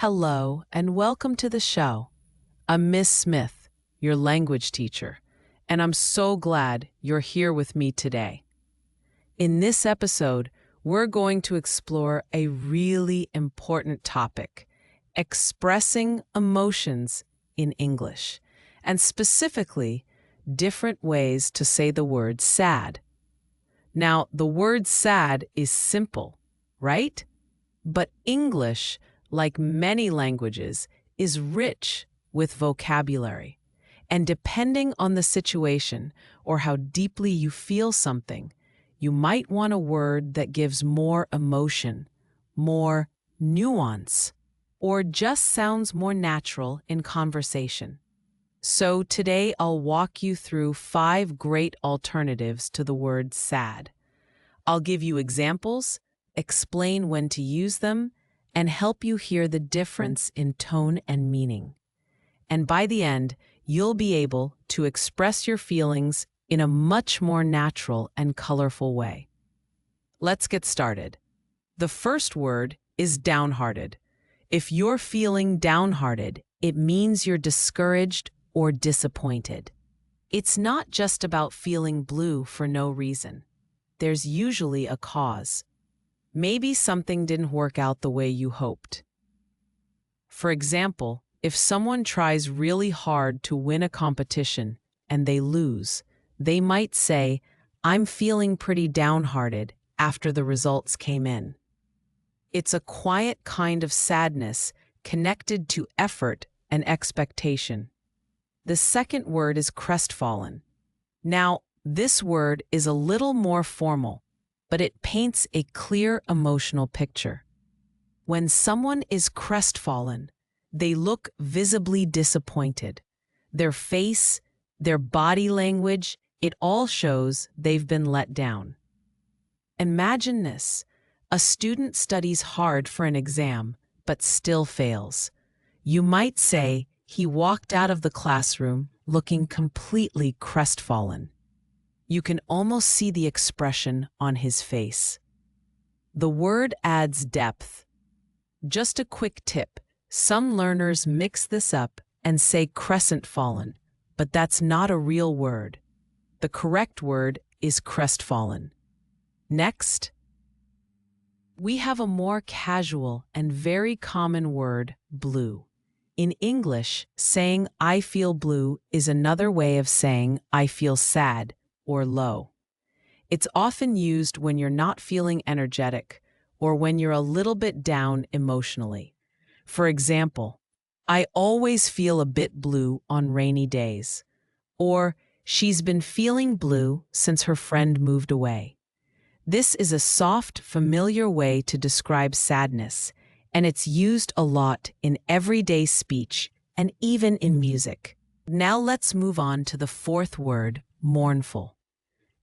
Hello, and welcome to the show. I'm Miss Smith, your language teacher, and I'm so glad you're here with me today. In this episode, we're going to explore a really important topic: expressing emotions in English, and specifically, different ways to say the word sad. Now, the word sad is simple, right? But English, like many languages, is rich with vocabulary. And depending on the situation or how deeply you feel something, you might want a word that gives more emotion, more nuance, or just sounds more natural in conversation. So today I'll walk you through 5 great alternatives to the word sad. I'll give you examples, explain when to use them, and help you hear the difference in tone and meaning. And by the end, you'll be able to express your feelings in a much more natural and colorful way. Let's get started. The first word is downhearted. If you're feeling downhearted, it means you're discouraged or disappointed. It's not just about feeling blue for no reason. There's usually a cause. Maybe something didn't work out the way you hoped. For example, if someone tries really hard to win a competition and they lose, they might say, "I'm feeling pretty downhearted after the results came in." It's a quiet kind of sadness connected to effort and expectation. The second word is crestfallen. Now, this word is a little more formal, but it paints a clear emotional picture. When someone is crestfallen, they look visibly disappointed. Their face, their body language, it all shows they've been let down. Imagine this: a student studies hard for an exam, but still fails. You might say he walked out of the classroom looking completely crestfallen. You can almost see the expression on his face. The word adds depth. Just a quick tip: some learners mix this up and say crescent-fallen, but that's not a real word. The correct word is crestfallen. Next, we have a more casual and very common word, blue. In English, saying "I feel blue" is another way of saying "I feel sad" or low. It's often used when you're not feeling energetic or when you're a little bit down emotionally. For example, "I always feel a bit blue on rainy days," or "she's been feeling blue since her friend moved away." This is a soft, familiar way to describe sadness, and it's used a lot in everyday speech and even in music. Now let's move on to the fourth word, mournful.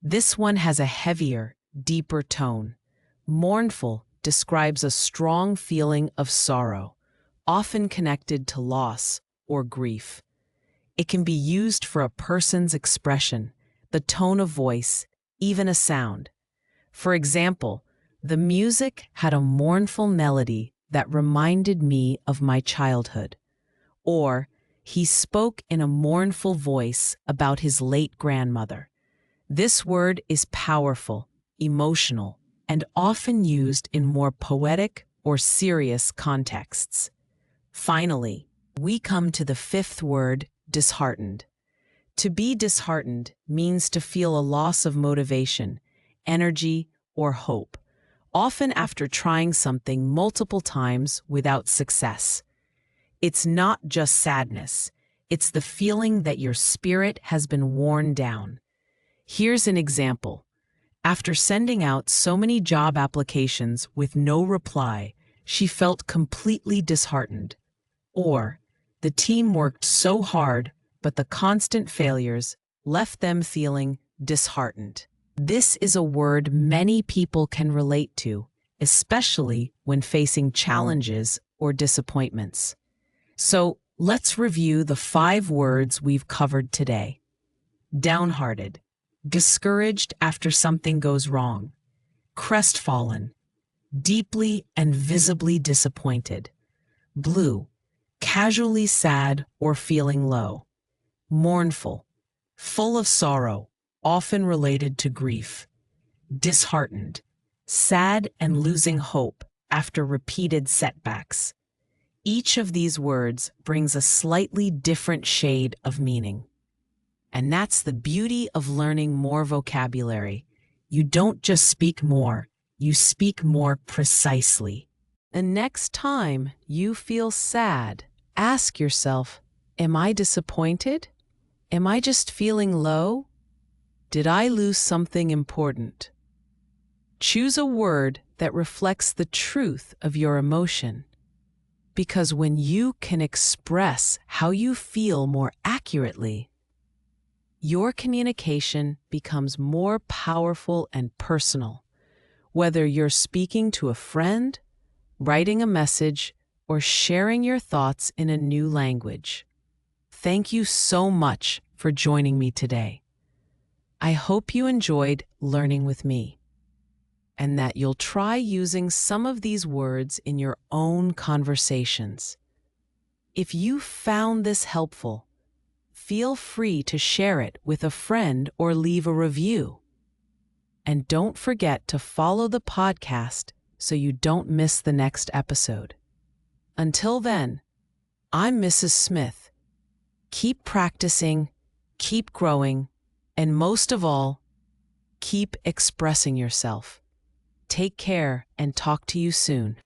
This one has a heavier, deeper tone. Mournful describes a strong feeling of sorrow, often connected to loss or grief. It can be used for a person's expression, the tone of voice, even a sound. For example, "The music had a mournful melody that reminded me of my childhood." Or, "He spoke in a mournful voice about his late grandmother." This word is powerful, emotional, and often used in more poetic or serious contexts. Finally, we come to the fifth word, disheartened. To be disheartened means to feel a loss of motivation, energy, or hope, often after trying something multiple times without success. It's not just sadness, it's the feeling that your spirit has been worn down. Here's an example. After sending out so many job applications with no reply, she felt completely disheartened. Or, "The team worked so hard, but the constant failures left them feeling disheartened." This is a word many people can relate to, especially when facing challenges or disappointments. So, let's review the 5 words we've covered today. Downhearted, discouraged after something goes wrong. Crestfallen, deeply and visibly disappointed. Blue, casually sad or feeling low. Mournful, full of sorrow, often related to grief. Disheartened, sad and losing hope after repeated setbacks. Each of these words brings a slightly different shade of meaning. And that's the beauty of learning more vocabulary. You don't just speak more, you speak more precisely. And next time you feel sad, ask yourself, am I disappointed? Am I just feeling low? Did I lose something important? Choose a word that reflects the truth of your emotion. Because when you can express how you feel more accurately, your communication becomes more powerful and personal, whether you're speaking to a friend, writing a message, or sharing your thoughts in a new language. Thank you so much for joining me today. I hope you enjoyed learning with me, and that you'll try using some of these words in your own conversations. If you found this helpful, feel free to share it with a friend or leave a review. And don't forget to follow the podcast so you don't miss the next episode. Until then, I'm Mrs. Smith. Keep practicing, keep growing, and most of all, keep expressing yourself. Take care and talk to you soon.